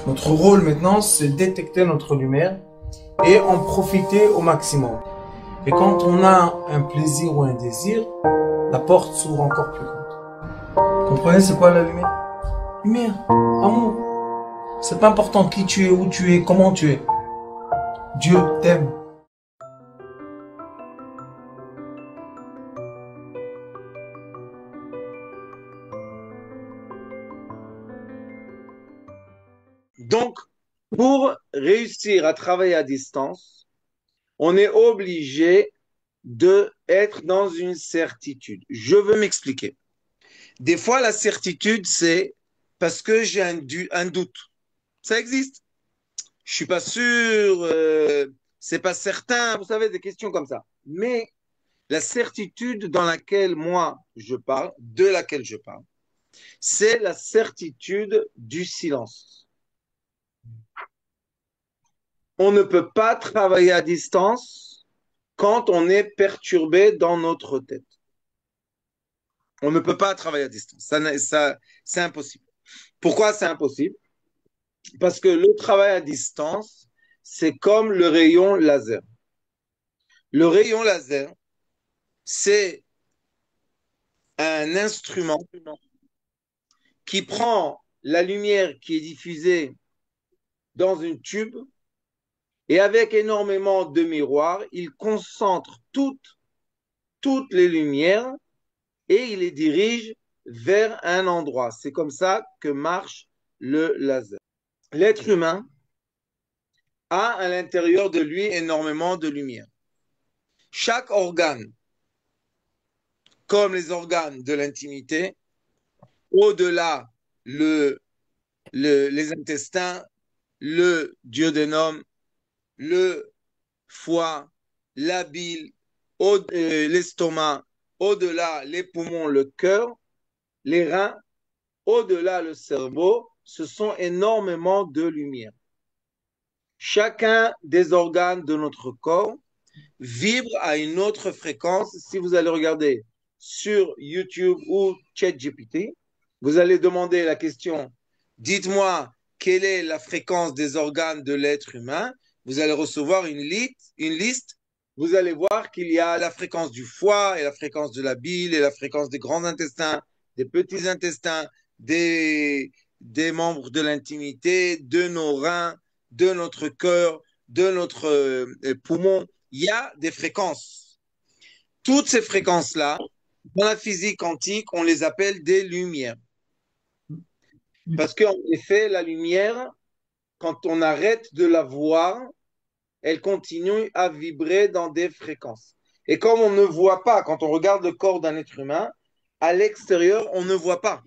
Notre rôle maintenant, c'est détecter notre lumière et en profiter au maximum. Et quand on a un plaisir ou un désir, la porte s'ouvre encore plus grande. Vous comprenez c'est quoi la lumière? Lumière, amour. C'est pas important qui tu es, où tu es, comment tu es. Dieu t'aime. Donc, pour réussir à travailler à distance, on est obligé d'être dans une certitude. Je veux m'expliquer. Des fois, la certitude, c'est parce que j'ai un doute. Ça existe. Je suis pas sûr, c'est pas certain, vous savez, des questions comme ça. Mais la certitude dans laquelle moi je parle, de laquelle je parle, c'est la certitude du silence. On ne peut pas travailler à distance quand on est perturbé dans notre tête. On ne peut pas travailler à distance. C'est impossible. Pourquoi c'est impossible? Parce que le travail à distance, c'est comme le rayon laser. Le rayon laser, c'est un instrument qui prend la lumière qui est diffusée dans une tube et avec énormément de miroirs, il concentre toutes les lumières et il les dirige vers un endroit. C'est comme ça que marche le laser. L'être humain a à l'intérieur de lui énormément de lumière. Chaque organe, comme les organes de l'intimité, au-delà les intestins, le duodénum, le foie, la bile, l'estomac, au-delà les poumons, le cœur, les reins, au-delà le cerveau, ce sont énormément de lumière. Chacun des organes de notre corps vibre à une autre fréquence. Si vous allez regarder sur YouTube ou ChatGPT, vous allez demander la question, dites-moi quelle est la fréquence des organes de l'être humain. Vous allez recevoir une liste. Vous allez voir qu'il y a la fréquence du foie et la fréquence de la bile et la fréquence des grands intestins, des petits intestins, des membres de l'intimité, de nos reins, de notre cœur, de notre poumon. Il y a des fréquences. Toutes ces fréquences-là, dans la physique quantique, on les appelle des lumières. Parce qu'en effet, la lumière, quand on arrête de la voir, elle continue à vibrer dans des fréquences. Et comme on ne voit pas, quand on regarde le corps d'un être humain, à l'extérieur, on ne voit pas.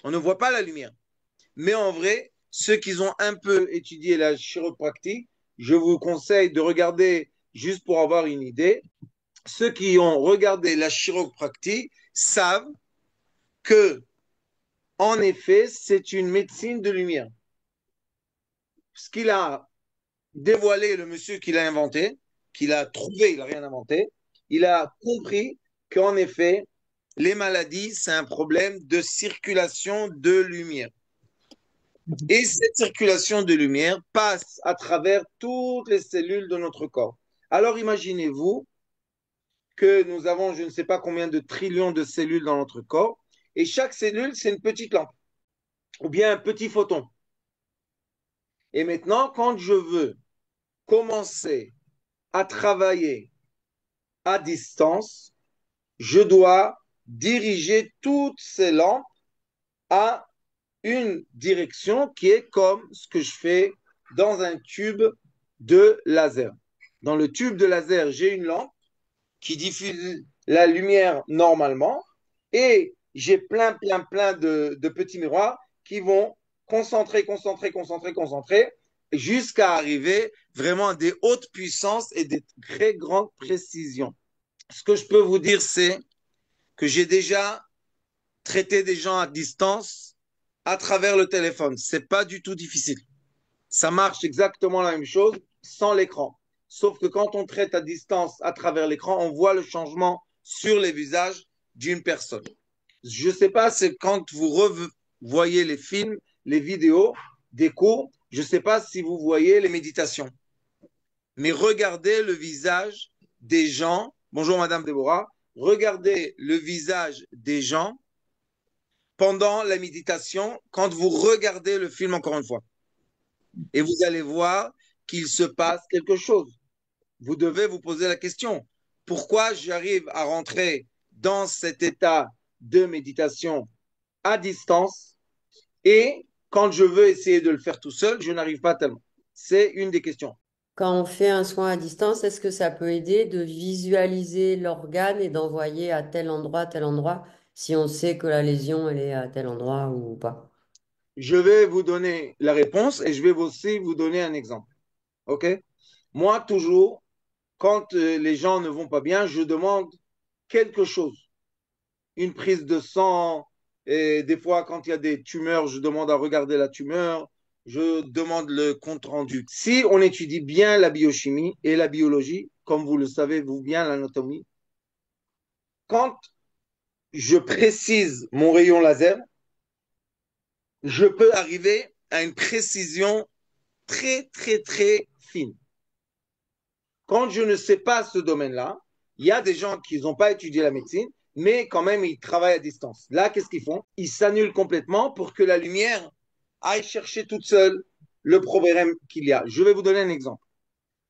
On ne voit pas la lumière. Mais en vrai, ceux qui ont un peu étudié la chiropractique, je vous conseille de regarder juste pour avoir une idée. Ceux qui ont regardé la chiropractie savent que, en effet, c'est une médecine de lumière. Ce qu'il a dévoilé, le monsieur qui l'a inventé, qu'il a trouvé, il n'a rien inventé, il a compris qu'en effet, les maladies, c'est un problème de circulation de lumière. Et cette circulation de lumière passe à travers toutes les cellules de notre corps. Alors imaginez-vous que nous avons je ne sais pas combien de trillions de cellules dans notre corps, et chaque cellule, c'est une petite lampe, ou bien un petit photon. Et maintenant, quand je veux commencer à travailler à distance, je dois diriger toutes ces lampes à une direction qui est comme ce que je fais dans un tube de laser. Dans le tube de laser, j'ai une lampe qui diffuse la lumière normalement et j'ai plein de petits miroirs qui vont concentrer jusqu'à arriver vraiment à des hautes puissances et des très grandes précisions. Ce que je peux vous dire, c'est que j'ai déjà traité des gens à distance à travers le téléphone. C'est pas du tout difficile. Ça marche exactement la même chose sans l'écran. Sauf que quand on traite à distance à travers l'écran, on voit le changement sur les visages d'une personne. Je ne sais pas, c'est quand vous revoyez les films, les vidéos, des cours, je ne sais pas si vous voyez les méditations, mais regardez le visage des gens. Bonjour Madame Déborah. Regardez le visage des gens pendant la méditation quand vous regardez le film encore une fois. Et vous allez voir qu'il se passe quelque chose. Vous devez vous poser la question. Pourquoi j'arrive à rentrer dans cet état de méditation à distance et quand je veux essayer de le faire tout seul, je n'arrive pas tellement. C'est une des questions. Quand on fait un soin à distance, est-ce que ça peut aider de visualiser l'organe et d'envoyer à tel endroit, si on sait que la lésion, elle est à tel endroit ou pas? Je vais vous donner la réponse et je vais aussi vous donner un exemple. OK? Moi, toujours, quand les gens ne vont pas bien, je demande quelque chose. Une prise de sang, et des fois, quand il y a des tumeurs, je demande à regarder la tumeur, je demande le compte rendu. Si on étudie bien la biochimie et la biologie, comme vous le savez, vous bien l'anatomie, quand je précise mon rayon laser, je peux arriver à une précision très, très, très fine. Quand je ne sais pas ce domaine-là, il y a des gens qui n'ont pas étudié la médecine, mais quand même, ils travaillent à distance. Là, qu'est-ce qu'ils font? Ils s'annulent complètement pour que la lumière aille chercher toute seule le problème qu'il y a. Je vais vous donner un exemple.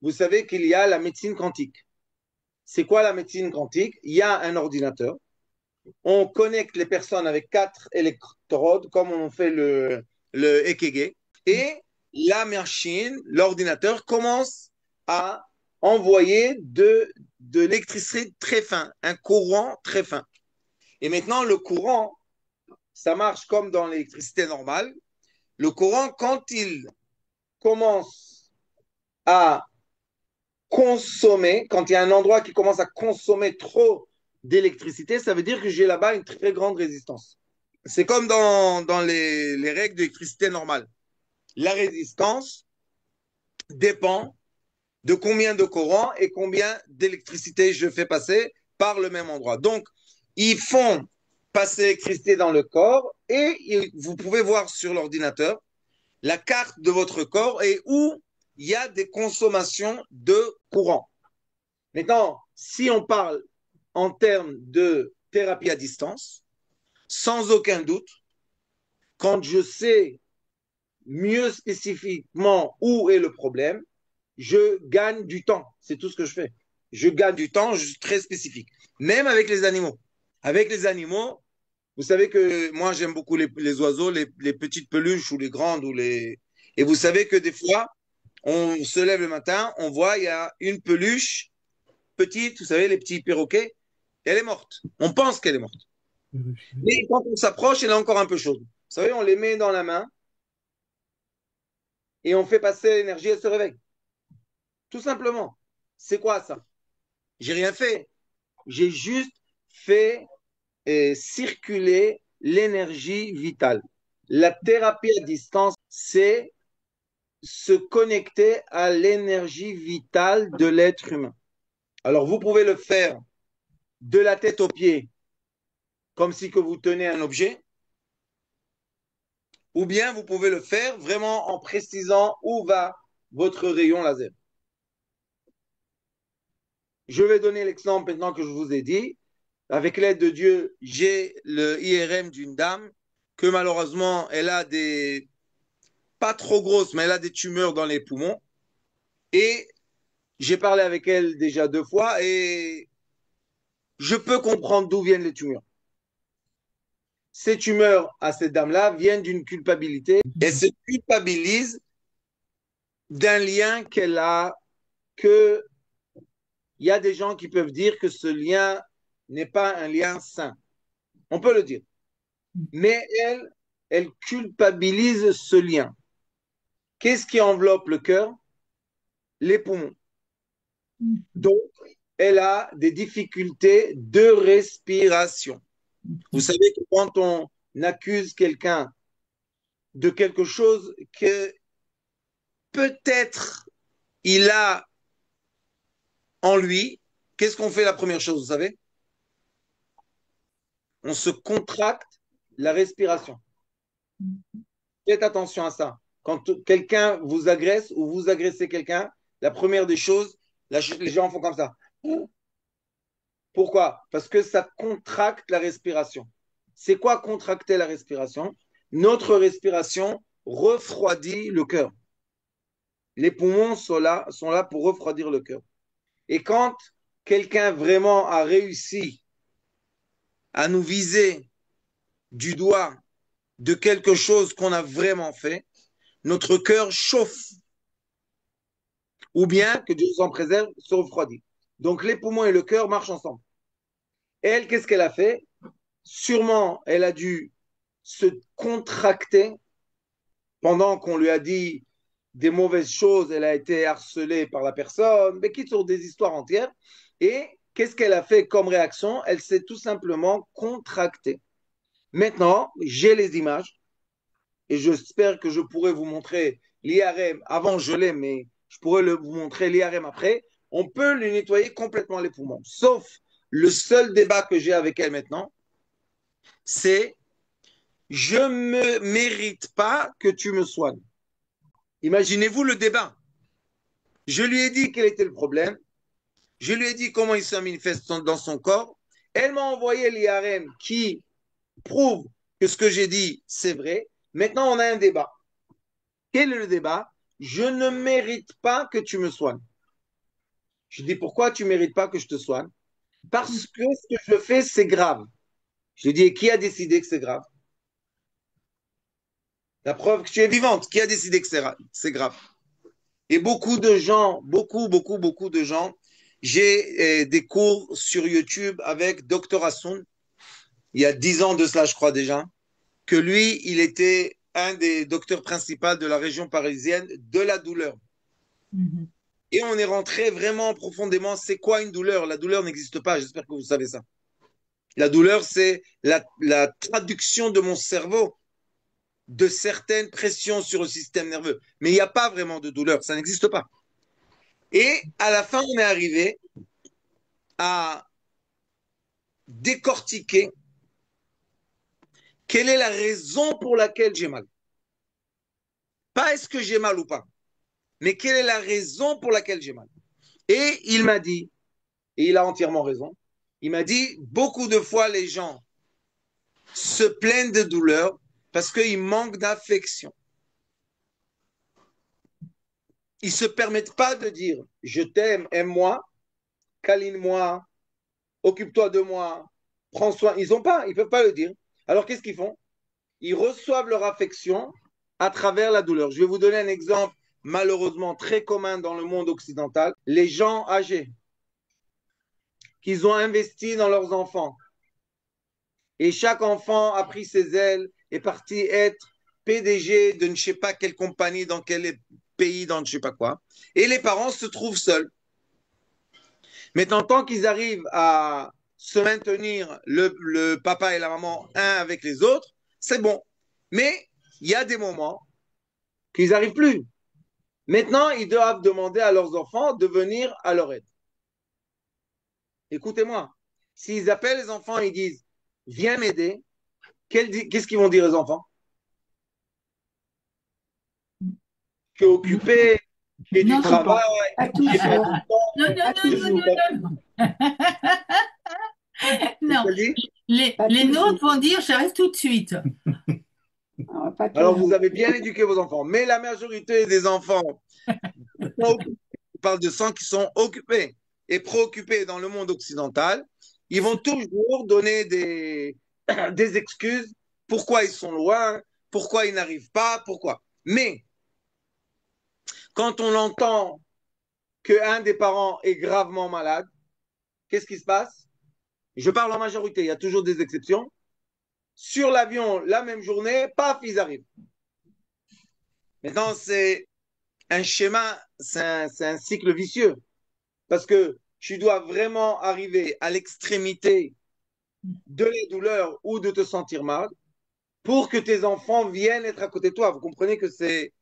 Vous savez qu'il y a la médecine quantique. C'est quoi la médecine quantique? Il y a un ordinateur. On connecte les personnes avec 4 électrodes, comme on fait le EKG. Et la machine, l'ordinateur, commence à envoyer de l'électricité très fin, un courant très fin. Et maintenant, le courant, ça marche comme dans l'électricité normale. Le courant, quand il commence à consommer, quand il y a un endroit qui commence à consommer trop d'électricité, ça veut dire que j'ai là-bas une très grande résistance. C'est comme dans les règles d'électricité normale. La résistance dépend de combien de courant et combien d'électricité je fais passer par le même endroit. Donc, ils font passer l'électricité dans le corps et vous pouvez voir sur l'ordinateur la carte de votre corps et où il y a des consommations de courant. Maintenant, si on parle en termes de thérapie à distance, sans aucun doute, quand je sais mieux spécifiquement où est le problème, je gagne du temps. C'est tout ce que je fais. Je gagne du temps très spécifique. Même avec les animaux. Avec les animaux, vous savez que moi, j'aime beaucoup les oiseaux, les petites peluches ou les grandes. Et vous savez que des fois, on se lève le matin, on voit, il y a une peluche petite, vous savez, les petits perroquets, elle est morte. On pense qu'elle est morte. Mais quand on s'approche, elle est encore un peu chaude. Vous savez, on les met dans la main et on fait passer l'énergie, elle se réveille. Tout simplement. C'est quoi ça? J'ai rien fait. J'ai juste fait circuler l'énergie vitale. La thérapie à distance, c'est se connecter à l'énergie vitale de l'être humain. Alors, vous pouvez le faire de la tête aux pieds, comme si que vous tenez un objet, ou bien vous pouvez le faire vraiment en précisant où va votre rayon laser. Je vais donner l'exemple maintenant que je vous ai dit. Avec l'aide de Dieu, j'ai le IRM d'une dame que malheureusement, elle a des, pas trop grosses, mais elle a des tumeurs dans les poumons. Et j'ai parlé avec elle déjà 2 fois et je peux comprendre d'où viennent les tumeurs. Ces tumeurs à cette dame-là viennent d'une culpabilité. Elle se culpabilise d'un lien qu'elle a, que il y a des gens qui peuvent dire que ce lien n'est pas un lien sain. On peut le dire. Mais elle culpabilise ce lien. Qu'est-ce qui enveloppe le cœur? Les poumons. Donc, elle a des difficultés de respiration. Vous savez que quand on accuse quelqu'un de quelque chose que peut-être il a en lui, qu'est-ce qu'on fait la première chose, vous savez? On se contracte la respiration. Faites attention à ça. Quand quelqu'un vous agresse ou vous agressez quelqu'un, la première des choses, les gens font comme ça. Pourquoi? Parce que ça contracte la respiration. C'est quoi contracter la respiration? Notre respiration refroidit le cœur. Les poumons sont là pour refroidir le cœur. Et quand quelqu'un vraiment a réussi à nous viser du doigt de quelque chose qu'on a vraiment fait, notre cœur chauffe. Ou bien, que Dieu s'en préserve, se refroidit. Donc les poumons et le cœur marchent ensemble. Elle, qu'est-ce qu'elle a fait? Sûrement, elle a dû se contracter pendant qu'on lui a dit des mauvaises choses, elle a été harcelée par la personne, mais qui sont des histoires entières. Et qu'est-ce qu'elle a fait comme réaction? Elle s'est tout simplement contractée. Maintenant, j'ai les images et j'espère que je pourrai vous montrer l'IRM. Avant, je l'ai, mais je pourrais vous montrer l'IRM après. On peut lui nettoyer complètement les poumons. Sauf le seul débat que j'ai avec elle maintenant, c'est je ne me mérite pas que tu me soignes. Imaginez-vous le débat. Je lui ai dit quel était le problème. Je lui ai dit comment il se manifeste dans son corps. Elle m'a envoyé l'IRM qui prouve que ce que j'ai dit, c'est vrai. Maintenant, on a un débat. Quel est le débat? Je ne mérite pas que tu me soignes. Je dis pourquoi tu ne mérites pas que je te soigne? Parce que ce que je fais, c'est grave. Je lui dis, et qui a décidé que c'est grave? La preuve que tu es vivante. Qui a décidé que c'est grave? Et beaucoup de gens, beaucoup de gens, j'ai des cours sur YouTube avec Dr Hassoun, il y a 10 ans de cela, je crois déjà, que lui, il était un des docteurs principaux de la région parisienne de la douleur. Mhm. Et on est rentré vraiment profondément, c'est quoi une douleur? La douleur n'existe pas, j'espère que vous savez ça. La douleur, c'est la traduction de mon cerveau de certaines pressions sur le système nerveux. Mais il n'y a pas vraiment de douleur, ça n'existe pas. Et à la fin, on est arrivé à décortiquer quelle est la raison pour laquelle j'ai mal. Pas est-ce que j'ai mal ou pas, mais quelle est la raison pour laquelle j'ai mal. Et il m'a dit, et il a entièrement raison, il m'a dit, beaucoup de fois les gens se plaignent de douleur parce qu'ils manquent d'affection. Ils ne se permettent pas de dire, je t'aime, aime-moi, câline-moi, occupe-toi de moi, prends soin. Ils ne peuvent pas le dire. Alors qu'est-ce qu'ils font? Ils reçoivent leur affection à travers la douleur. Je vais vous donner un exemple malheureusement très commun dans le monde occidental. Les gens âgés qu'ils ont investi dans leurs enfants et chaque enfant a pris ses ailes, est parti être PDG de ne sais pas quelle compagnie, dans quel pays, dans ne sais pas quoi. Et les parents se trouvent seuls. Maintenant, tant qu'ils arrivent à se maintenir, le papa et la maman, un avec les autres, c'est bon. Mais il y a des moments qu'ils n'arrivent plus. Maintenant, ils doivent demander à leurs enfants de venir à leur aide. Écoutez-moi, s'ils appellent les enfants et ils disent, viens m'aider, qu'est-ce qu'ils vont dire aux enfants? Tu es occupé, tu fais du Non, travail, pas j'ai pas toujours. de temps. Non, non, non, non, non, non, non. Les nôtres vont dire, j'arrive tout de suite. Alors, vous avez bien éduqué vos enfants, mais la majorité des enfants, on parle de ceux qui sont occupés et préoccupés dans le monde occidental, ils vont toujours donner des excuses, pourquoi ils sont loin, pourquoi ils n'arrivent pas, pourquoi. Mais quand on entend qu'un des parents est gravement malade, qu'est-ce qui se passe? Je parle en majorité, il y a toujours des exceptions. Sur l'avion, la même journée, paf, ils arrivent. Maintenant, c'est un schéma, c'est un cycle vicieux. Parce que tu dois vraiment arriver à l'extrémité de la douleur ou de te sentir mal pour que tes enfants viennent être à côté de toi. Vous comprenez que c'est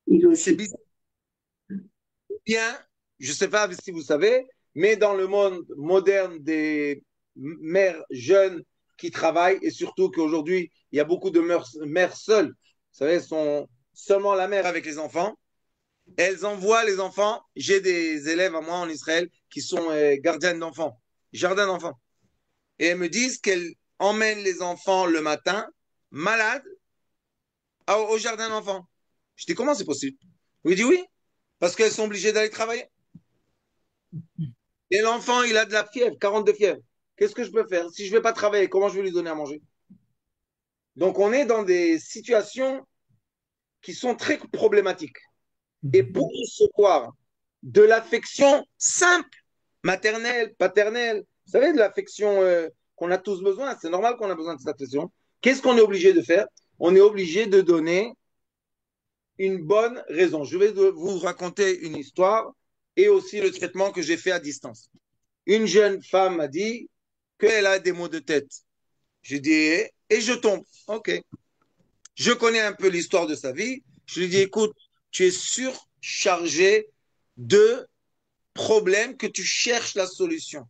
bizarre. Bien, je ne sais pas si vous savez, mais dans le monde moderne des mères jeunes qui travaillent et surtout qu'aujourd'hui, il y a beaucoup de mères seules. Vous savez, seulement la mère avec les enfants. Elles envoient les enfants. J'ai des élèves à moi en Israël qui sont gardiennes d'enfants, jardin d'enfants. Et elles me disent qu'elles emmènent les enfants le matin, malades, au jardin d'enfants. Je dis, comment c'est possible? Il dit oui, parce qu'elles sont obligées d'aller travailler. Et l'enfant, il a de la fièvre, 42 fièvre. Qu'est-ce que je peux faire? Si je ne vais pas travailler, comment je vais lui donner à manger? Donc, on est dans des situations qui sont très problématiques. Et pour recevoir de l'affection simple, maternelle, paternelle, vous savez, de l'affection qu'on a tous besoin, c'est normal qu'on a besoin de cette affection. Qu'est-ce qu'on est obligé de faire? On est obligé de donner une bonne raison. Je vais vous raconter une histoire et aussi le traitement que j'ai fait à distance. Une jeune femme m'a dit qu'elle a des maux de tête. J'ai dit, et je tombe. OK. Je connais un peu l'histoire de sa vie. Je lui ai dit, écoute, tu es surchargé de problèmes que tu cherches la solution.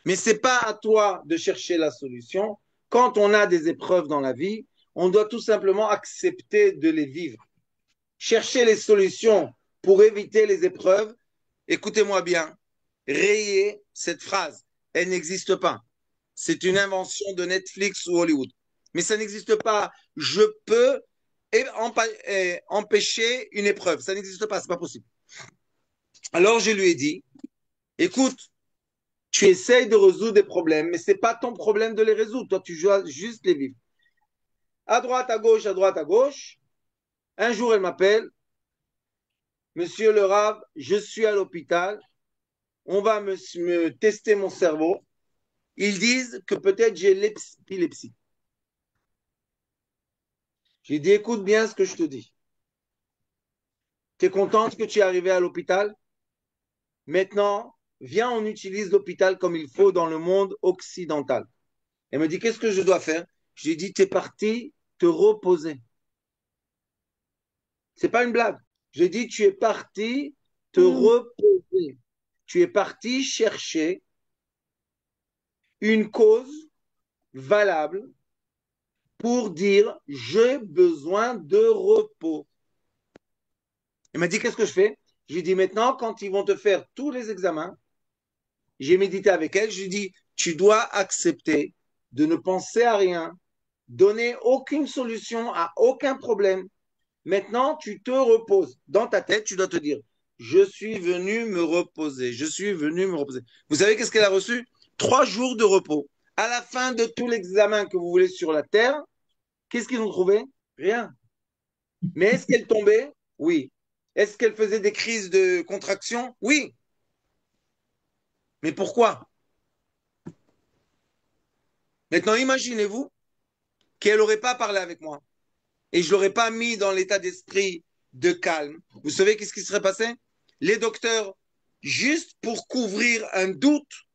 Mais ce n'est pas à toi de chercher la solution. Quand on a des épreuves dans la vie, on doit tout simplement accepter de les vivre. Chercher les solutions pour éviter les épreuves. Écoutez-moi bien, rayez cette phrase. Elle n'existe pas. C'est une invention de Netflix ou Hollywood. Mais ça n'existe pas. Je peux empêcher une épreuve. Ça n'existe pas, c'est pas possible. Alors je lui ai dit, écoute, tu essayes de résoudre des problèmes, mais ce n'est pas ton problème de les résoudre. Toi, tu dois juste les vivre. À droite, à gauche, à droite, à gauche. Un jour, elle m'appelle. Monsieur le Rav, je suis à l'hôpital. On va me tester mon cerveau. Ils disent que peut-être j'ai l'épilepsie. J'ai dit, écoute bien ce que je te dis. Tu es contente que tu es arrivé à l'hôpital? Maintenant, viens, on utilise l'hôpital comme il faut dans le monde occidental. Elle me dit, qu'est-ce que je dois faire? Je lui ai dit, tu es parti te reposer. C'est pas une blague. J'ai dit, tu es parti te reposer. Tu es parti chercher une cause valable pour dire, j'ai besoin de repos. Elle m'a dit, qu'est-ce que je fais? Je lui ai dit, maintenant, quand ils vont te faire tous les examens, j'ai médité avec elle, je lui ai dit, tu dois accepter de ne penser à rien, donner aucune solution à aucun problème. Maintenant, tu te reposes. Dans ta tête, tu dois te dire, je suis venu me reposer. Je suis venu me reposer. Vous savez qu'est-ce qu'elle a reçu? 3 jours de repos. À la fin de tout l'examen que vous voulez sur la Terre, qu'est-ce qu'ils ont trouvé? Rien. Mais est-ce qu'elle tombait? Oui. Est-ce qu'elle faisait des crises de contraction? Oui. Mais pourquoi? Maintenant, imaginez-vous qu'elle n'aurait pas parlé avec moi et je ne l'aurais pas mis dans l'état d'esprit de calme. Vous savez qu'est-ce qui serait passé? Les docteurs, juste pour couvrir un doute,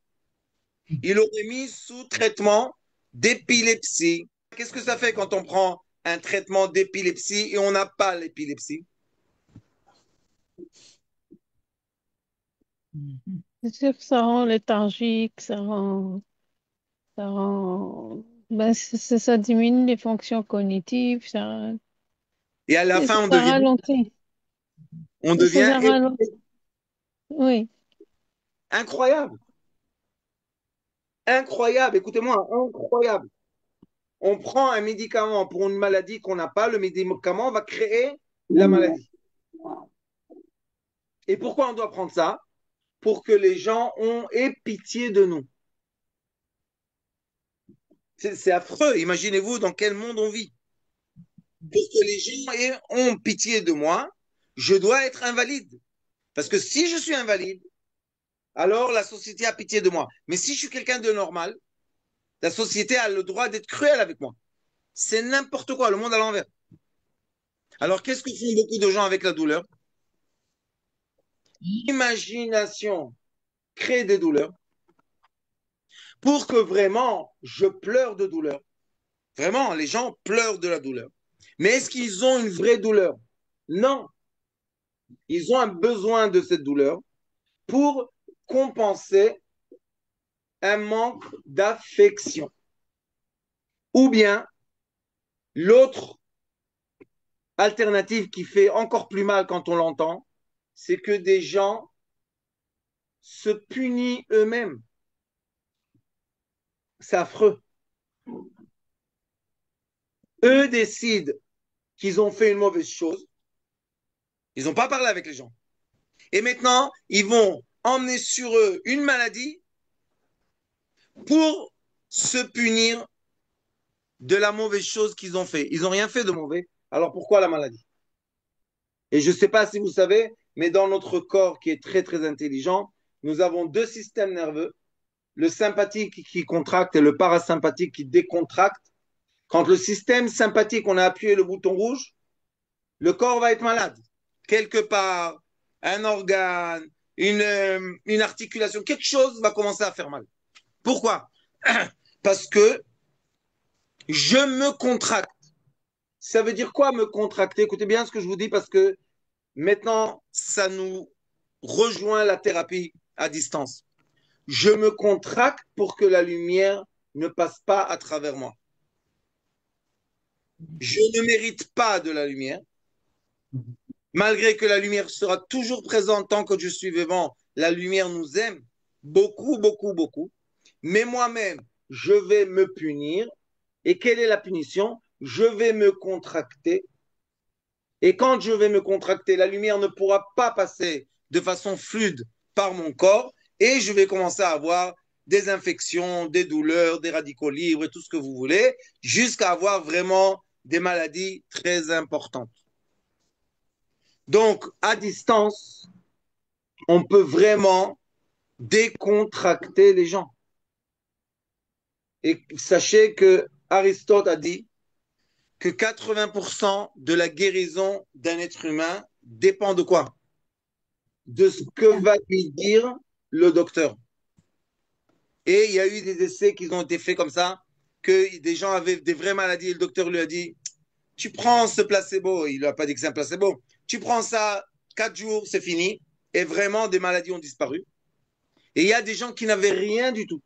ils l'auraient mis sous traitement d'épilepsie. Qu'est-ce que ça fait quand on prend un traitement d'épilepsie et on n'a pas l'épilepsie? C'est sûr que ça rend léthargique, ça diminue les fonctions cognitives, Et à la fin, ça ralentit. on Ça devient ralentit. Oui. incroyable. Incroyable, écoutez-moi, incroyable. On prend un médicament pour une maladie qu'on n'a pas, le médicament va créer la maladie. Et pourquoi on doit prendre ça? Pour que les gens aient pitié de nous. C'est affreux, imaginez-vous dans quel monde on vit. Pour que les gens ont pitié de moi, je dois être invalide. Parce que si je suis invalide, alors la société a pitié de moi. Mais si je suis quelqu'un de normal, la société a le droit d'être cruelle avec moi. C'est n'importe quoi, le monde à l'envers. Alors qu'est-ce que font beaucoup de gens avec la douleur? L'imagination crée des douleurs pour que vraiment je pleure de douleur. Vraiment, les gens pleurent de la douleur. Mais est-ce qu'ils ont une vraie douleur? Non. Ils ont un besoin de cette douleur pour compenser un manque d'affection. Ou bien, l'autre alternative qui fait encore plus mal quand on l'entend, c'est que des gens se punissent eux-mêmes. C'est affreux. Eux décident qu'ils ont fait une mauvaise chose. Ils n'ont pas parlé avec les gens. Et maintenant, ils vont emmener sur eux une maladie pour se punir de la mauvaise chose qu'ils ont fait. Ils n'ont rien fait de mauvais. Alors pourquoi la maladie? Et je ne sais pas si vous savez, mais dans notre corps qui est très très intelligent, nous avons deux systèmes nerveux, le sympathique qui contracte et le parasympathique qui décontracte. Quand le système sympathique, on a appuyé le bouton rouge, le corps va être malade. Quelque part, un organe, une articulation, quelque chose va commencer à faire mal. Pourquoi? Parce que je me contracte. Ça veut dire quoi me contracter? Écoutez bien ce que je vous dis parce que maintenant, ça nous rejoint la thérapie à distance. Je me contracte pour que la lumière ne passe pas à travers moi. Je ne mérite pas de la lumière, malgré que la lumière sera toujours présente tant que je suis vivant. La lumière nous aime beaucoup, beaucoup, beaucoup. Mais moi-même, je vais me punir. Et quelle est la punition? Je vais me contracter. Et quand je vais me contracter, la lumière ne pourra pas passer de façon fluide par mon corps et je vais commencer à avoir des infections, des douleurs, des radicaux libres et tout ce que vous voulez, jusqu'à avoir vraiment des maladies très importantes. Donc, à distance, on peut vraiment décontracter les gens. Et sachez que Aristote a dit que 80% de la guérison d'un être humain dépend de quoi? De ce que va lui dire le docteur. Et il y a eu des essais qui ont été faits comme ça, que des gens avaient des vraies maladies et le docteur lui a dit, tu prends ce placebo, il lui a pas dit que c'est un placebo, tu prends ça 4 jours, c'est fini, et vraiment des maladies ont disparu. Et il y a des gens qui n'avaient rien du tout.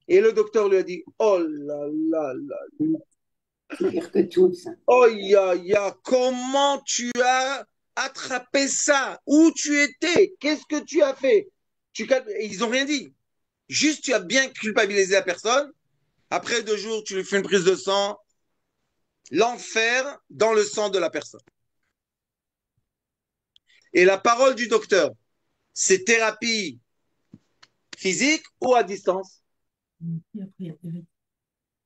Et le docteur lui a dit, oh là là là, C'est pire que tout, ça. oh ya ya, comment tu as attrapé ça? Où tu étais? Qu'est-ce que tu as fait? Ils ont rien dit. Juste, tu as bien culpabilisé la personne. Après 2 jours, tu lui fais une prise de sang. L'enfer dans le sang de la personne. Et la parole du docteur, c'est thérapie physique ou à distance?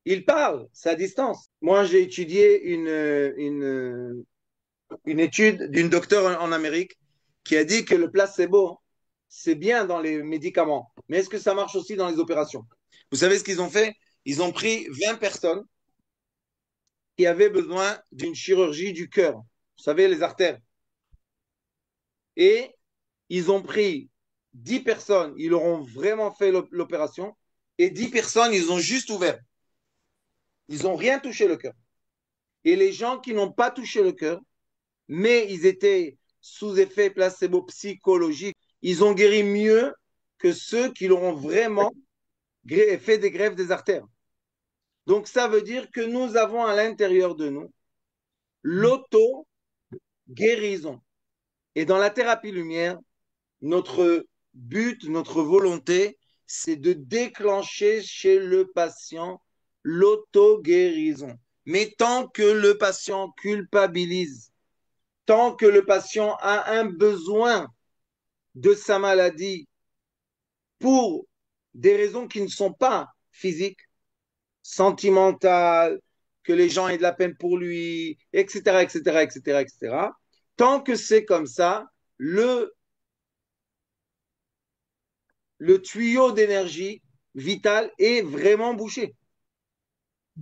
Il parle, c'est à distance. Moi, j'ai étudié une étude d'une docteure en Amérique qui a dit que le placebo, c'est bien dans les médicaments, mais est-ce que ça marche aussi dans les opérations? Vous savez ce qu'ils ont fait? Ils ont pris 20 personnes qui avaient besoin d'une chirurgie du cœur, vous savez, les artères. Et ils ont pris 10 personnes, ils leur ont vraiment fait l'opération, et 10 personnes, ils ont juste ouvert. Ils n'ont rien touché le cœur. Et les gens qui n'ont pas touché le cœur, mais ils étaient sous effet placebo psychologique, ils ont guéri mieux que ceux qui leur ont vraiment fait des greffes des artères. Donc ça veut dire que nous avons à l'intérieur de nous l'auto-guérison. Et dans la thérapie lumière, notre but, notre volonté, c'est de déclencher chez le patient l'auto-guérison. Mais tant que le patient culpabilise, tant que le patient a un besoin de sa maladie pour des raisons qui ne sont pas physiques, sentimentales, que les gens aient de la peine pour lui, etc., etc., etc., etc., tant que c'est comme ça, le tuyau d'énergie vitale est vraiment bouché.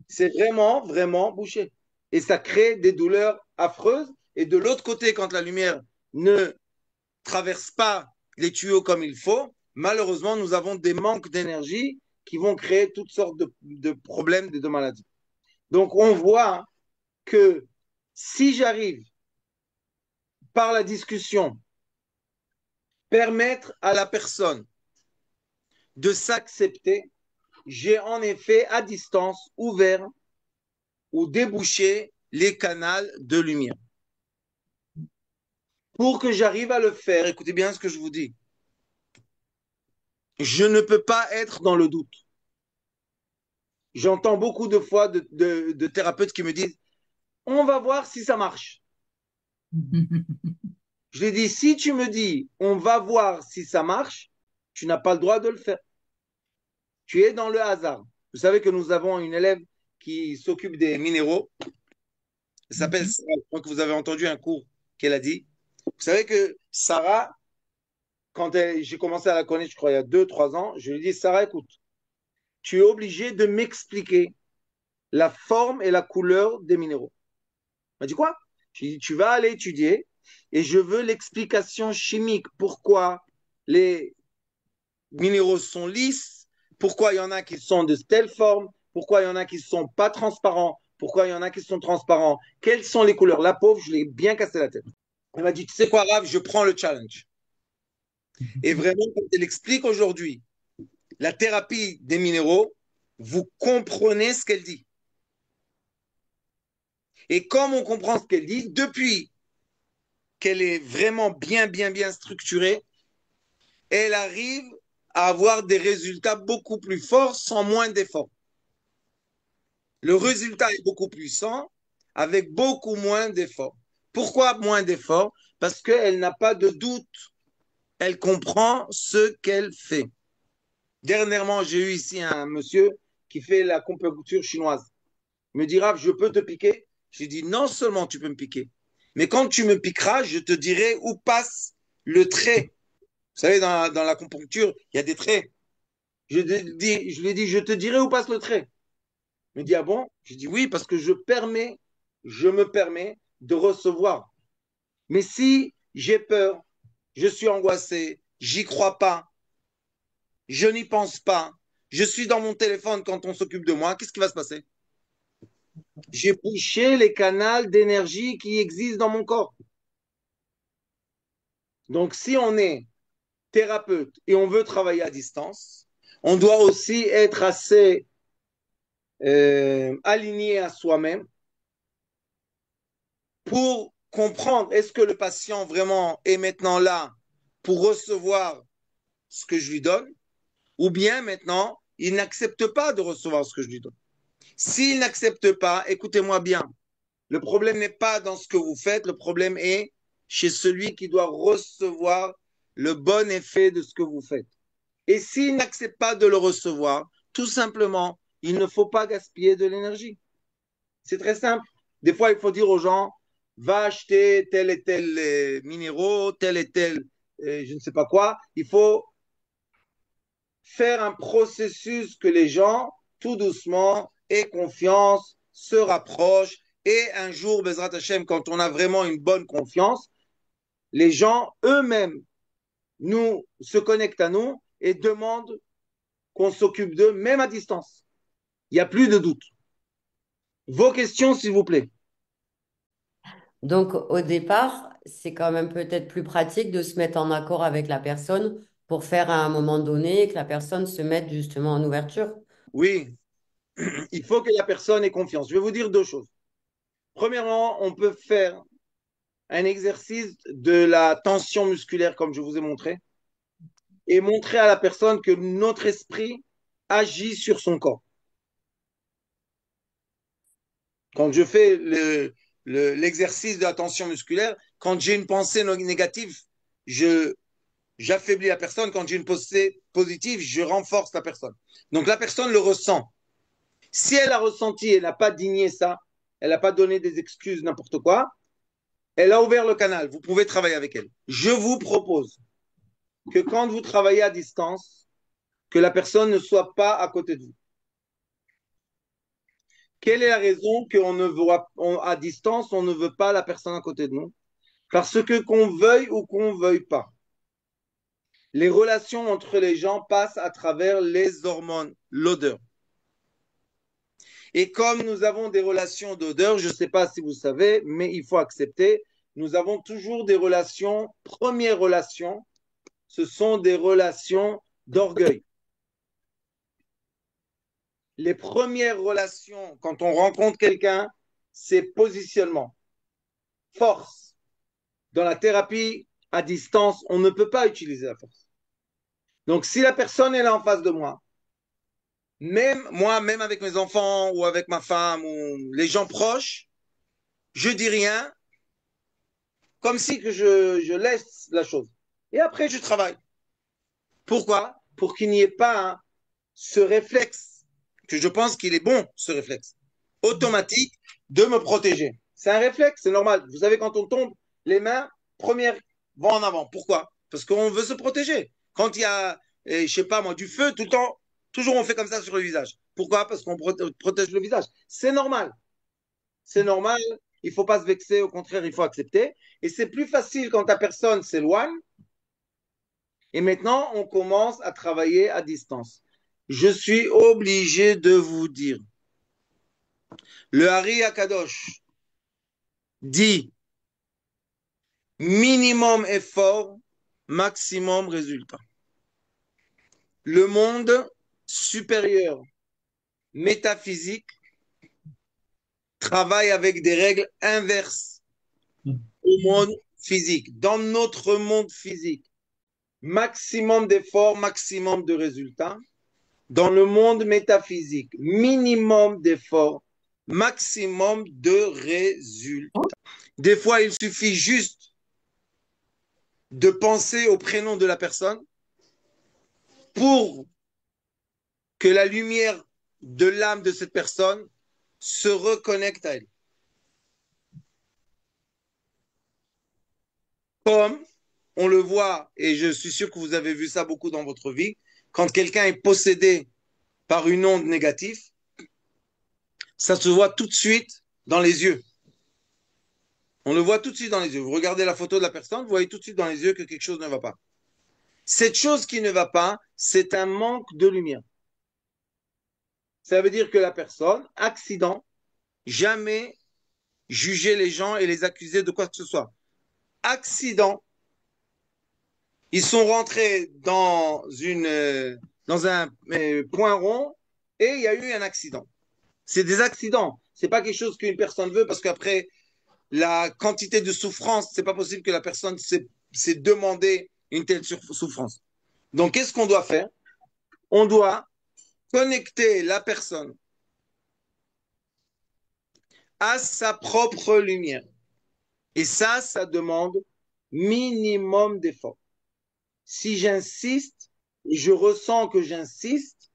C'est vraiment, vraiment bouché. Et ça crée des douleurs affreuses. Et de l'autre côté, quand la lumière ne traverse pas les tuyaux comme il faut, malheureusement, nous avons des manques d'énergie qui vont créer toutes sortes de problèmes, de maladies. Donc, on voit que si j'arrive, par la discussion, permettre à la personne de s'accepter, j'ai en effet à distance ouvert ou débouché les canaux de lumière. Pour que j'arrive à le faire, écoutez bien ce que je vous dis. Je ne peux pas être dans le doute. J'entends beaucoup de fois de thérapeutes qui me disent, on va voir si ça marche. Je lui dis, si tu me dis, on va voir si ça marche, tu n'as pas le droit de le faire. Tu es dans le hasard. Vous savez que nous avons une élève qui s'occupe des minéraux. Elle s'appelle Sarah. Je crois que vous avez entendu un cours qu'elle a dit. Vous savez que Sarah, j'ai commencé à la connaître, je crois, il y a 2, 3 ans, je lui ai dit, Sarah, écoute, tu es obligé de m'expliquer la forme et la couleur des minéraux. Elle m'a dit quoi? Je lui ai dit, tu vas aller étudier et je veux l'explication chimique. Pourquoi les minéraux sont lisses? Pourquoi il y en a qui sont de telle forme? Pourquoi il y en a qui ne sont pas transparents? Pourquoi il y en a qui sont transparents? Quelles sont les couleurs? La pauvre, je l'ai bien cassé la tête. Elle m'a dit, tu sais quoi, Rav, je prends le challenge. Et vraiment, quand elle explique aujourd'hui la thérapie des minéraux, vous comprenez ce qu'elle dit. Et comme on comprend ce qu'elle dit, depuis qu'elle est vraiment bien structurée, elle arrive à avoir des résultats beaucoup plus forts sans moins d'efforts. Le résultat est beaucoup plus puissant avec beaucoup moins d'efforts. Pourquoi moins d'efforts? Parce qu'elle n'a pas de doute. Elle comprend ce qu'elle fait. Dernièrement, j'ai eu ici un monsieur qui fait l'acupuncture chinoise. Il me dit, Rav, je peux te piquer? J'ai dit, non seulement tu peux me piquer, mais quand tu me piqueras, je te dirai où passe le trait. Vous savez, dans l'acupuncture, il y a des traits. Je lui ai dit, je te dirai où passe le trait. Il me dit, ah bon? Je dis, oui, parce que je me permets de recevoir. Mais si j'ai peur, je suis angoissé, j'y crois pas, je n'y pense pas, je suis dans mon téléphone quand on s'occupe de moi, qu'est-ce qui va se passer? J'ai bouché les canaux d'énergie qui existent dans mon corps. Donc, si on est thérapeute et on veut travailler à distance, on doit aussi être assez aligné à soi-même pour comprendre est-ce que le patient vraiment est maintenant là pour recevoir ce que je lui donne ou bien maintenant il n'accepte pas de recevoir ce que je lui donne. S'il n'accepte pas, écoutez-moi bien, le problème n'est pas dans ce que vous faites, le problème est chez celui qui doit recevoir le bon effet de ce que vous faites. Et s'il n'accepte pas de le recevoir, tout simplement, il ne faut pas gaspiller de l'énergie. C'est très simple. Des fois, il faut dire aux gens, va acheter tel et tel minéraux, tel et tel, je ne sais pas quoi. Il faut faire un processus que les gens, tout doucement, aient confiance, se rapprochent. Et un jour, Bezrat Hashem, quand on a vraiment une bonne confiance, les gens eux-mêmes se connectent à nous et demandent qu'on s'occupe d'eux, même à distance. Il n'y a plus de doute. Vos questions, s'il vous plaît. Donc, au départ, c'est quand même peut-être plus pratique de se mettre en accord avec la personne pour faire à un moment donné que la personne se mette justement en ouverture. Oui, il faut que la personne ait confiance. Je vais vous dire 2 choses. Premièrement, on peut faire un exercice de la tension musculaire, comme je vous ai montré, et montrer à la personne que notre esprit agit sur son corps. Quand je fais l'exercice de la tension musculaire, quand j'ai une pensée négative, j'affaiblis la personne. Quand j'ai une pensée positive, je renforce la personne. Donc la personne le ressent. Si elle a ressenti, elle n'a pas digné ça, elle n'a pas donné des excuses, n'importe quoi, elle a ouvert le canal. Vous pouvez travailler avec elle. Je vous propose que quand vous travaillez à distance, que la personne ne soit pas à côté de vous. Quelle est la raison qu'on ne voit à distance, on ne veut pas la personne à côté de nous? Parce que qu'on veuille ou qu'on veuille pas, les relations entre les gens passent à travers les hormones, l'odeur. Et comme nous avons des relations d'odeur, je ne sais pas si vous savez, mais il faut accepter, nous avons toujours des relations, premières relations, ce sont des relations d'orgueil. Les premières relations, quand on rencontre quelqu'un, c'est positionnement. Force. Dans la thérapie à distance, on ne peut pas utiliser la force. Donc, si la personne est là en face de moi, même moi, même avec mes enfants ou avec ma femme ou les gens proches, je dis rien, comme si que je laisse la chose. Et après, je travaille. Pourquoi? Pour qu'il n'y ait pas ce réflexe, que je pense qu'il est bon, ce réflexe, automatique de me protéger. C'est un réflexe, c'est normal. Vous savez, quand on tombe, les mains, première, vont en avant. Pourquoi? Parce qu'on veut se protéger. Quand il y a, je sais pas moi, du feu, tout le temps, toujours on fait comme ça sur le visage. Pourquoi? Parce qu'on protège le visage. C'est normal. C'est normal. Il ne faut pas se vexer. Au contraire, il faut accepter. Et c'est plus facile quand ta personne s'éloigne. Et maintenant, on commence à travailler à distance. Je suis obligé de vous dire, le Hari Akadosh dit minimum effort, maximum résultat. Le monde supérieur métaphysique travaille avec des règles inverses au monde physique. Dans notre monde physique, maximum d'efforts, maximum de résultats. Dans le monde métaphysique, minimum d'efforts, maximum de résultats. Des fois, il suffit juste de penser au prénom de la personne pour que la lumière de l'âme de cette personne se reconnecte à elle. Comme on le voit, et je suis sûr que vous avez vu ça beaucoup dans votre vie, quand quelqu'un est possédé par une onde négative, ça se voit tout de suite dans les yeux. On le voit tout de suite dans les yeux. Vous regardez la photo de la personne, vous voyez tout de suite dans les yeux que quelque chose ne va pas. Cette chose qui ne va pas, c'est un manque de lumière. Ça veut dire que la personne, accident, jamais juger les gens et les accuser de quoi que ce soit. Accident, ils sont rentrés dans un point rond et il y a eu un accident. C'est des accidents. C'est pas quelque chose qu'une personne veut parce qu'après la quantité de souffrance, c'est pas possible que la personne s'est demandé une telle souffrance. Donc, qu'est-ce qu'on doit faire? On doit connecter la personne à sa propre lumière. Et ça demande minimum d'effort. Si j'insiste, et je ressens que j'insiste,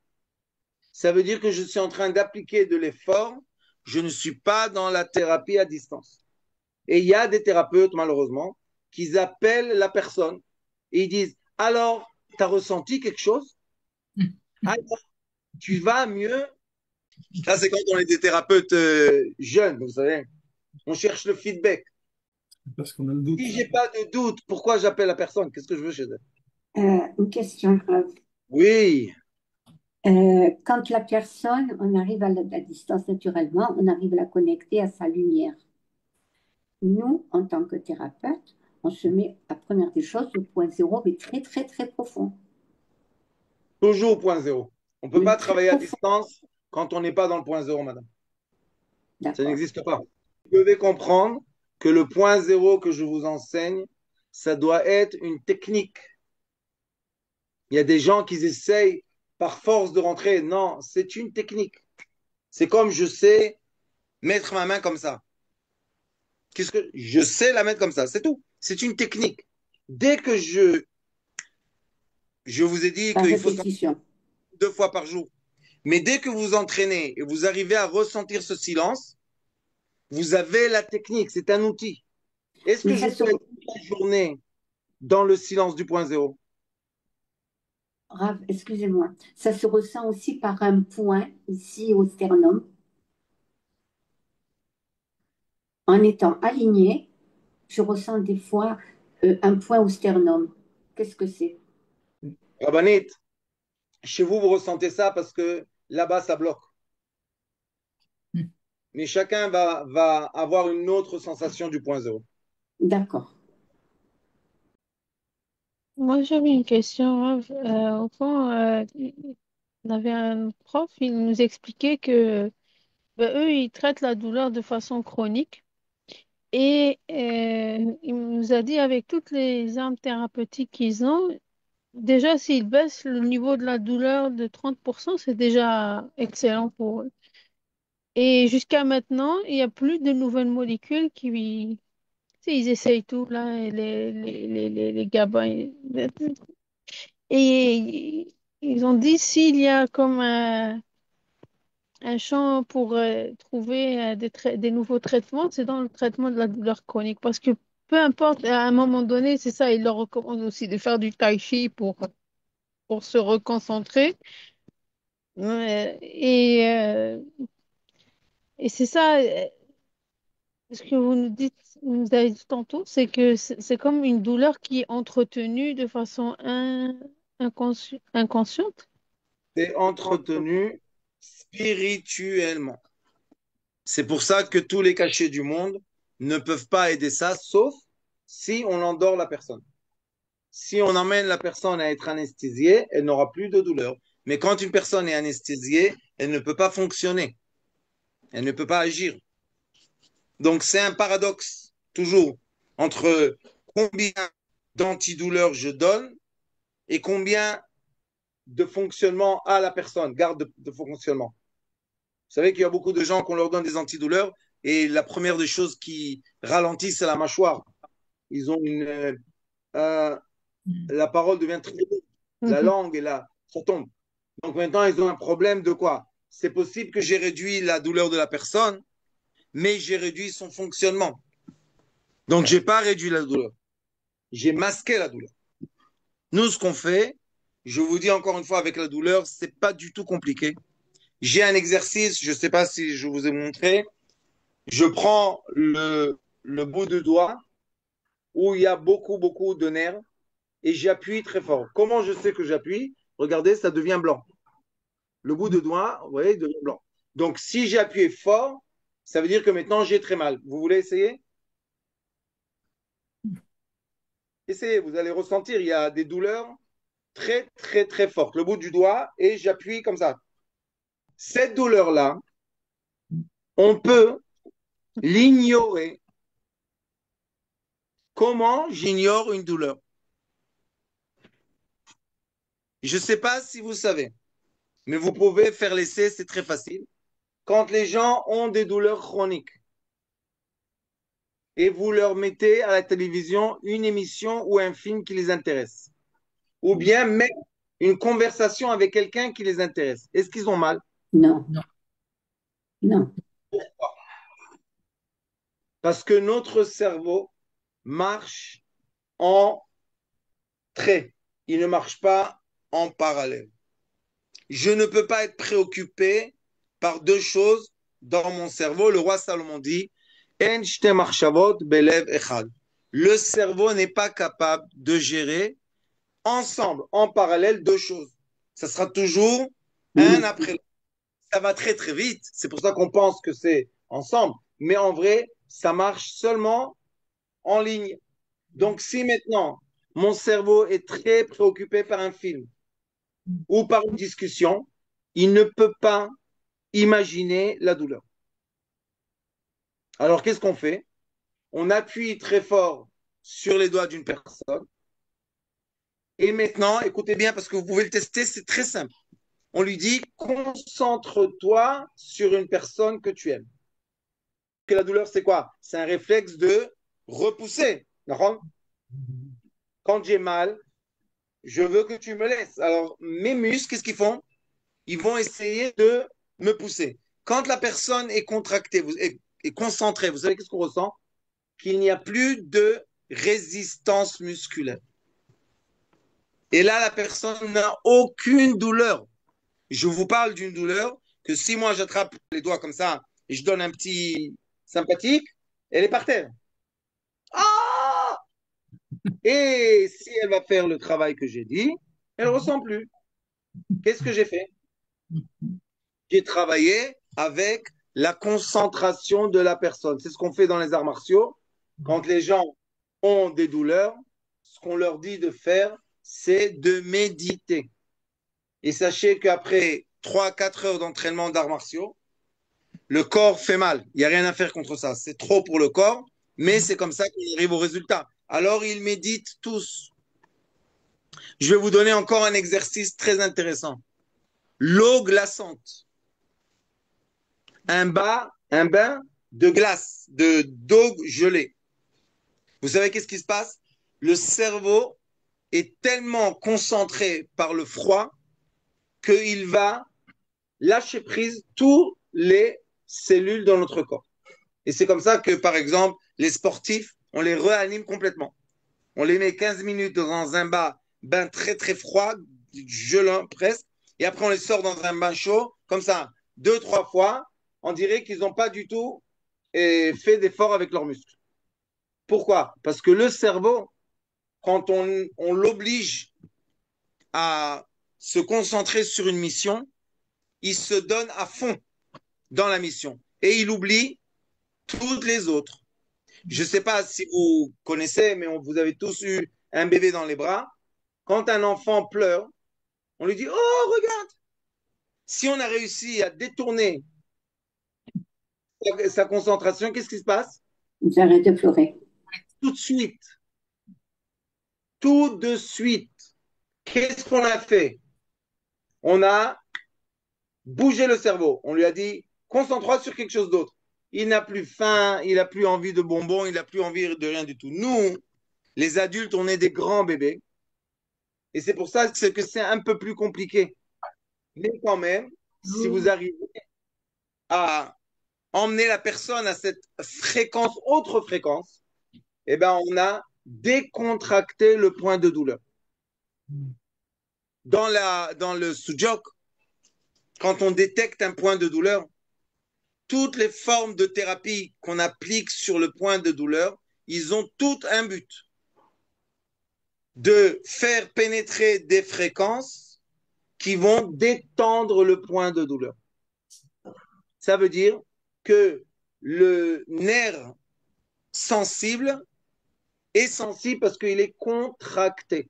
ça veut dire que je suis en train d'appliquer de l'effort. Je ne suis pas dans la thérapie à distance. Et il y a des thérapeutes, malheureusement, qui appellent la personne et ils disent, alors, tu as ressenti quelque chose? Alors, tu vas mieux? Ça, c'est quand on est des thérapeutes jeunes, vous savez. On cherche le feedback. Parce qu'on a le doute. Si j'ai pas de doute, pourquoi j'appelle la personne? Qu'est-ce que je veux chez elle? Une question grave. Oui, Quand la personne, on arrive à la distance naturellement, on arrive à la connecter à sa lumière. Nous, en tant que thérapeute, on se met à première des choses au point zéro, mais très, très, très profond. toujours au point zéro. On ne peut Oui, pas très travailler à profond. distance quand on n'est pas dans le point zéro, madame. Ça D'accord. n'existe pas. Vous devez comprendre que le point zéro que je vous enseigne, ça doit être une technique. Il y a des gens qui essayent par force de rentrer. Non, c'est une technique. C'est comme je sais mettre ma main comme ça. Qu'est-ce que je sais la mettre comme ça, c'est tout. C'est une technique. Dès que je vous ai dit Par qu'il faut répétition. 2 fois par jour, mais dès que vous entraînez et vous arrivez à ressentir ce silence, vous avez la technique. C'est un outil. Est-ce que Mais je ça se, peux être toute la journée dans le silence du point zéro? Rav, excusez-moi, ça se ressent aussi par un point ici au sternum. En étant aligné, je ressens des fois un point au sternum. Qu'est-ce que c'est? Rabanit, chez vous, vous ressentez ça parce que là-bas, ça bloque. Mais chacun va avoir une autre sensation du point zéro. D'accord. Moi, j'avais une question, Rav. Au fond, on avait un prof, il nous expliquait que ben, eux, ils traitent la douleur de façon chronique. Et il nous a dit avec toutes les armes thérapeutiques qu'ils ont, déjà s'ils baissent le niveau de la douleur de 30%, c'est déjà excellent pour eux. Et jusqu'à maintenant, il n'y a plus de nouvelles molécules qui... Tu sais, ils essayent tout, là, et les GABA. Et ils ont dit s'il y a comme un champ pour trouver des nouveaux traitements, c'est dans le traitement de la douleur chronique. Parce que peu importe, à un moment donné, c'est ça, ils leur recommandent aussi de faire du tai chi pour se reconcentrer. Et, et c'est ça, ce que vous nous dites, vous nous avez dit tantôt, c'est que c'est comme une douleur qui est entretenue de façon inconsciente. C'est entretenu spirituellement. C'est pour ça que tous les cachets du monde ne peuvent pas aider ça, sauf si on endort la personne. Si on emmène la personne à être anesthésiée, elle n'aura plus de douleur. Mais quand une personne est anesthésiée, elle ne peut pas fonctionner. Elle ne peut pas agir. Donc c'est un paradoxe, toujours, entre combien d'antidouleurs je donne et combien de fonctionnement à la personne, garde de fonctionnement. Vous savez qu'il y a beaucoup de gens qu'on leur donne des antidouleurs et la première des choses qui ralentissent, c'est la mâchoire. Ils ont la parole devient très lourde, la Mhm. langue et là, ça tombe. Donc maintenant, ils ont un problème de quoi? C'est possible que j'ai réduit la douleur de la personne, mais j'ai réduit son fonctionnement. Donc, j'ai pas réduit la douleur. J'ai masqué la douleur. Nous, ce qu'on fait, je vous dis encore une fois, avec la douleur, c'est pas du tout compliqué. J'ai un exercice, je sais pas si je vous ai montré. Je prends le bout de doigt où il y a beaucoup de nerfs et j'appuie très fort. Comment je sais que j'appuie? Regardez, ça devient blanc. Le bout de doigt, vous voyez, il devient blanc. Donc, si j'ai appuyé fort, ça veut dire que maintenant j'ai très mal. Vous voulez essayer? Essayez, vous allez ressentir, il y a des douleurs très fortes. Le bout du doigt et j'appuie comme ça. Cette douleur-là, on peut l'ignorer. Comment j'ignore une douleur? Je ne sais pas si vous savez, mais vous pouvez faire l'essai, c'est très facile. Quand les gens ont des douleurs chroniques et vous leur mettez à la télévision une émission ou un film qui les intéresse, ou bien même une conversation avec quelqu'un qui les intéresse, est-ce qu'ils ont mal? Non, non. Parce que notre cerveau marche en trait. Il ne marche pas en parallèle. Je ne peux pas être préoccupé par deux choses dans mon cerveau. Le roi Salomon dit, En shte marshavot belev echad. Le cerveau n'est pas capable de gérer ensemble, en parallèle, deux choses. Ça sera toujours un Non. après l'autre. Ça va très vite. C'est pour ça qu'on pense que c'est ensemble. Mais en vrai, ça marche seulement en ligne. Donc, si maintenant mon cerveau est très préoccupé par un film ou par une discussion, il ne peut pas imaginer la douleur. Alors, qu'est-ce qu'on fait? On appuie très fort sur les doigts d'une personne. Et maintenant, écoutez bien parce que vous pouvez le tester, c'est très simple. On lui dit, concentre-toi sur une personne que tu aimes. Que la douleur, c'est quoi? C'est un réflexe de repousser. D'accord? Quand j'ai mal, je veux que tu me laisses. Alors, mes muscles, qu'est-ce qu'ils font? Ils vont essayer de me pousser. Quand la personne est contractée, est concentrée, vous savez qu'est-ce qu'on ressent? Qu'il n'y a plus de résistance musculaire. Et là, la personne n'a aucune douleur. Je vous parle d'une douleur que si moi j'attrape les doigts comme ça et je donne un petit sympathique, elle est par terre. Ah! Et si elle va faire le travail que j'ai dit, elle ne ressent plus. Qu'est-ce que j'ai fait? J'ai travaillé avec la concentration de la personne. C'est ce qu'on fait dans les arts martiaux. Quand les gens ont des douleurs, ce qu'on leur dit de faire, c'est de méditer. Et sachez qu'après 3 4 heures d'entraînement d'arts martiaux, Le corps fait mal. Il n'y a rien à faire contre ça. C'est trop pour le corps, mais c'est comme ça qu'on arrive au résultat. Alors, ils méditent tous. Je vais vous donner encore un exercice très intéressant. L'eau glaçante. Un bain de glace, d'eau gelée. Vous savez qu'est-ce qui se passe? Le cerveau est tellement concentré par le froid qu'il va lâcher prise toutes les cellules dans notre corps. Et c'est comme ça que, par exemple, les sportifs, on les réanime complètement. On les met 15 minutes dans un bain très très froid, gelant presque, et après on les sort dans un bain chaud, comme ça, 2, 3 fois, on dirait qu'ils n'ont pas du tout fait d'effort avec leurs muscles. Pourquoi? Parce que le cerveau, quand on l'oblige à se concentrer sur une mission, il se donne à fond dans la mission et il oublie toutes les autres. Je ne sais pas si vous connaissez, mais vous avez tous eu un bébé dans les bras. Quand un enfant pleure, on lui dit, oh, regarde, si on a réussi à détourner sa concentration, qu'est-ce qui se passe? Ils arrêtent de pleurer. Tout de suite, tout de suite, qu'est-ce qu'on a fait? On a bougé le cerveau. On lui a dit, concentre-toi sur quelque chose d'autre. Il n'a plus faim, il n'a plus envie de bonbons, il n'a plus envie de rien du tout. Nous, les adultes, on est des grands bébés. Et c'est pour ça que c'est un peu plus compliqué. Mais quand même, si vous arrivez à emmener la personne à cette fréquence, autre fréquence, eh ben, on a décontracté le point de douleur. Dans le sujok, quand on détecte un point de douleur, toutes les formes de thérapie qu'on applique sur le point de douleur, ils ont tout un but de faire pénétrer des fréquences qui vont détendre le point de douleur. Ça veut dire que le nerf sensible est sensible parce qu'il est contracté.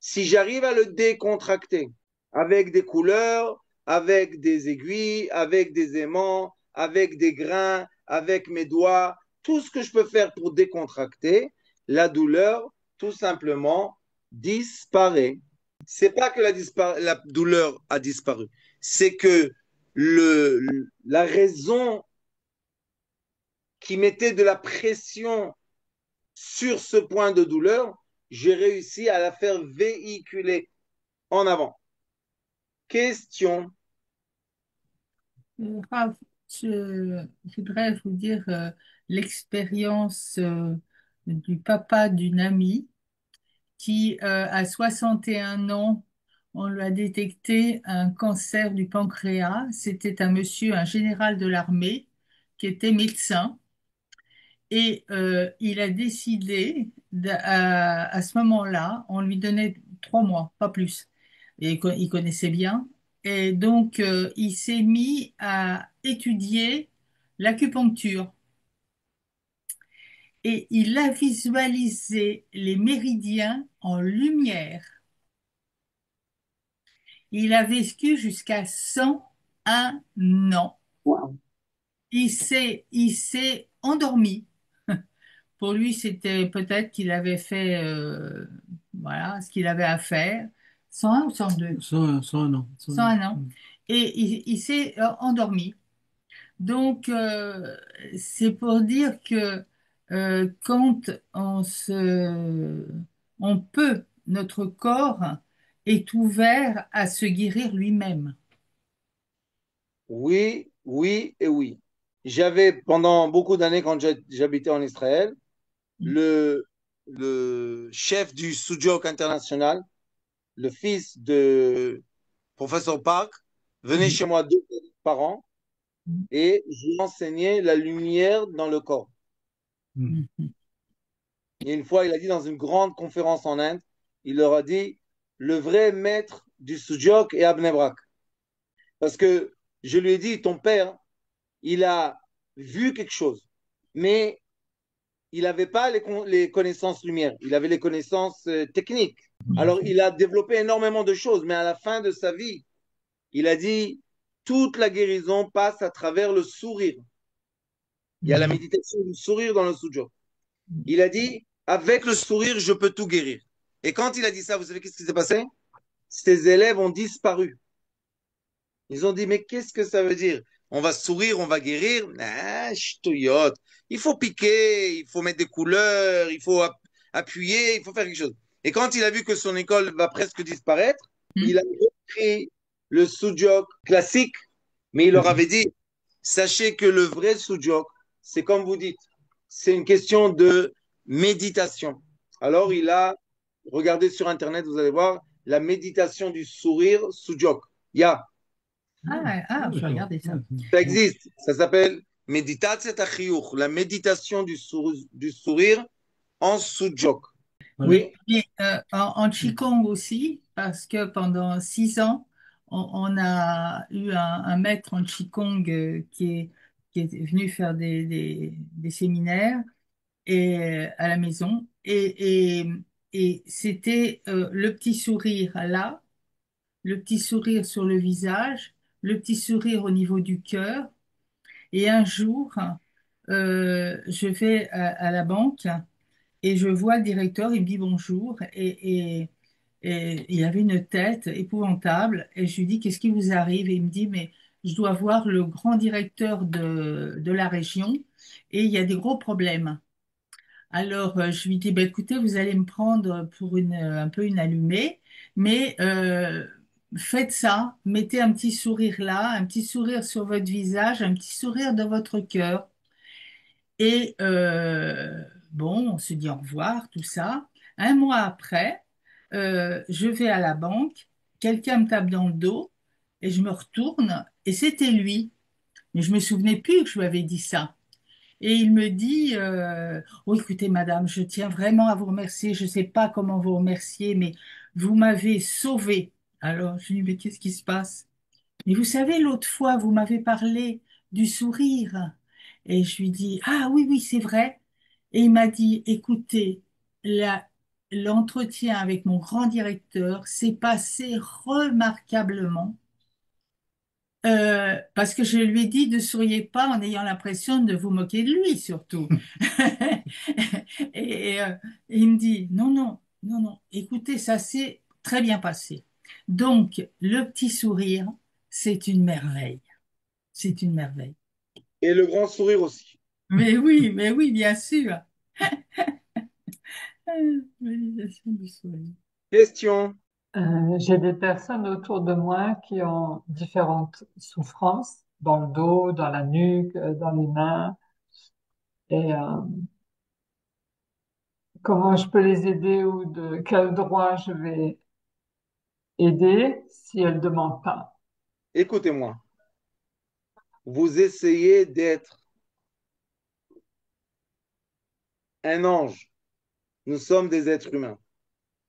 Si j'arrive à le décontracter avec des couleurs, avec des aiguilles, avec des aimants, avec des grains, avec mes doigts, tout ce que je peux faire pour décontracter, la douleur, tout simplement, disparaît. C'est pas que la douleur a disparu, c'est que la raison qui mettait de la pression sur ce point de douleur, j'ai réussi à la faire véhiculer en avant. Question. Raph, je voudrais vous dire l'expérience du papa d'une amie qui, à 61 ans, on lui a détecté un cancer du pancréas. C'était un monsieur, un général de l'armée, qui était médecin. Et il a décidé, à ce moment-là, on lui donnait 3 mois, pas plus. Et il connaissait bien. Et donc, il s'est mis à étudier l'acupuncture. Et il a visualisé les méridiens en lumière. Il a vécu jusqu'à 101 ans. Wow. Il s'est endormi. Pour lui, c'était peut-être qu'il avait fait voilà, ce qu'il avait à faire. 101 ou 102? 101 ans. 101 ans. Et il s'est endormi. Donc, c'est pour dire que quand on peut, notre corps est ouvert à se guérir lui-même. Oui, oui et oui. J'avais, pendant beaucoup d'années, quand j'habitais en Israël, le chef du Soudjok international, le fils de professeur Park, venait chez moi 2 fois par an et je lui enseignais la lumière dans le corps. Et une fois, il a dit dans une grande conférence en Inde, il leur a dit, le vrai maître du Soudjok est Abnei Brak. Parce que je lui ai dit, ton père, il a vu quelque chose, mais il n'avait pas les connaissances lumière, il avait les connaissances techniques. Alors, il a développé énormément de choses, mais à la fin de sa vie, il a dit, toute la guérison passe à travers le sourire. Il y a la méditation du sourire dans le Sujok. Il a dit, avec le sourire, je peux tout guérir. Et quand il a dit ça, vous savez qu'est-ce qui s'est passé? Ses élèves ont disparu. Ils ont dit, mais qu'est-ce que ça veut dire? On va sourire, on va guérir? Ah, ch'touillotte. Il faut piquer, il faut mettre des couleurs, il faut appuyer, il faut faire quelque chose. Et quand il a vu que son école va presque disparaître, il a repris le Sujok classique, mais il leur avait dit, sachez que le vrai Sujok, c'est comme vous dites, c'est une question de méditation. Alors il a regardé sur Internet, vous allez voir, la méditation du sourire Sujok. Il y a. Je vais regarder ça. Ça existe. Ça s'appelle Meditation Achiyuch, la méditation du sourire en Sujok. Oui. Et, en Qigong aussi, parce que pendant 6 ans, on a eu un maître en Qigong qui est venu faire des séminaires à la maison. Et c'était le petit sourire là, le petit sourire sur le visage, le petit sourire au niveau du cœur. Et un jour, je vais à la banque et je vois le directeur, il me dit bonjour. Et il avait une tête épouvantable. Et je lui dis, qu'est-ce qui vous arrive? Et il me dit, mais je dois voir le grand directeur de la région et il y a des gros problèmes. Alors, je lui dis, bah, écoutez, vous allez me prendre pour un peu une allumée, mais faites ça, mettez un petit sourire là, un petit sourire sur votre visage, un petit sourire dans votre cœur. Et bon, on se dit au revoir, tout ça. Un mois après, je vais à la banque, quelqu'un me tape dans le dos et je me retourne et c'était lui. Mais je me souvenais plus que je lui avais dit ça. Et il me dit, oh écoutez madame, je tiens vraiment à vous remercier, je ne sais pas comment vous remercier, mais vous m'avez sauvée. Alors je lui dis, mais qu'est-ce qui se passe? Mais vous savez, l'autre fois, vous m'avez parlé du sourire. Et je lui dis, ah oui, oui, c'est vrai. Et il m'a dit, écoutez, l'entretien avec mon grand directeur s'est passé remarquablement. Parce que je lui ai dit, ne souriez pas en ayant l'impression de vous moquer de lui, surtout. Et il me dit, non, non, non, non, écoutez, ça s'est très bien passé. Donc, le petit sourire, c'est une merveille. C'est une merveille. Et le grand sourire aussi. Mais oui, bien sûr. Modélisation du sourire. Question. J'ai des personnes autour de moi qui ont différentes souffrances dans le dos, dans la nuque, dans les mains. Et comment je peux les aider ou de quel droit je vais aider si elles ne demandent pas. Écoutez-moi. Vous essayez d'être un ange. Nous sommes des êtres humains.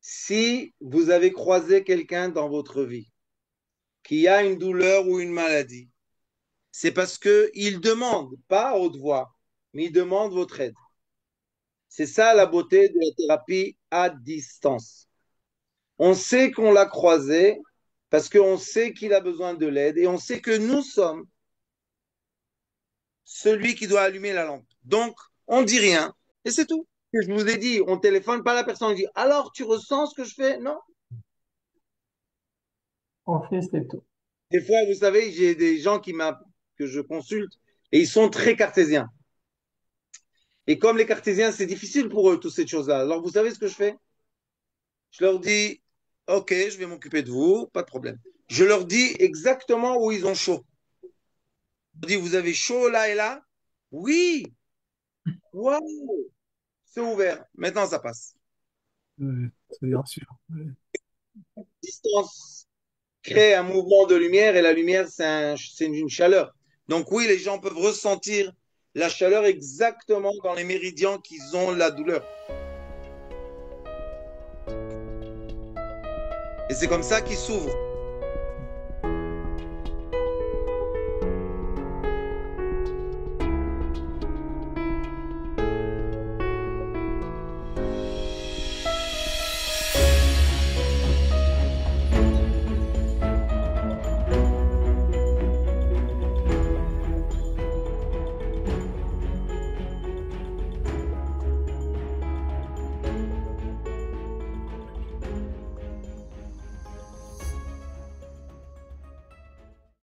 Si vous avez croisé quelqu'un dans votre vie qui a une douleur ou une maladie, c'est parce qu'il demande, pas à haute voix, mais il demande votre aide. C'est ça la beauté de la thérapie à distance. On sait qu'on l'a croisé parce qu'on sait qu'il a besoin de l'aide et on sait que nous sommes celui qui doit allumer la lampe. Donc, on dit rien et c'est tout. Je vous ai dit, on téléphone pas la personne, on dit alors tu ressens ce que je fais? Non. On fait, c'est tout. Des fois, vous savez, j'ai des gens que je consulte et ils sont très cartésiens. Et comme les cartésiens, c'est difficile pour eux, toutes ces choses-là. Alors, vous savez ce que je fais? Je leur dis, OK, je vais m'occuper de vous, pas de problème. Je leur dis exactement où ils ont chaud. Je leur dis, vous avez chaud là et là? Oui! Waouh! C'est ouvert. Maintenant, ça passe. C'est bien sûr. Distance crée un mouvement de lumière et la lumière, c'est une chaleur. Donc oui, les gens peuvent ressentir la chaleur exactement dans les méridiens qu'ils ont la douleur. Et c'est comme ça qu'ils s'ouvrent.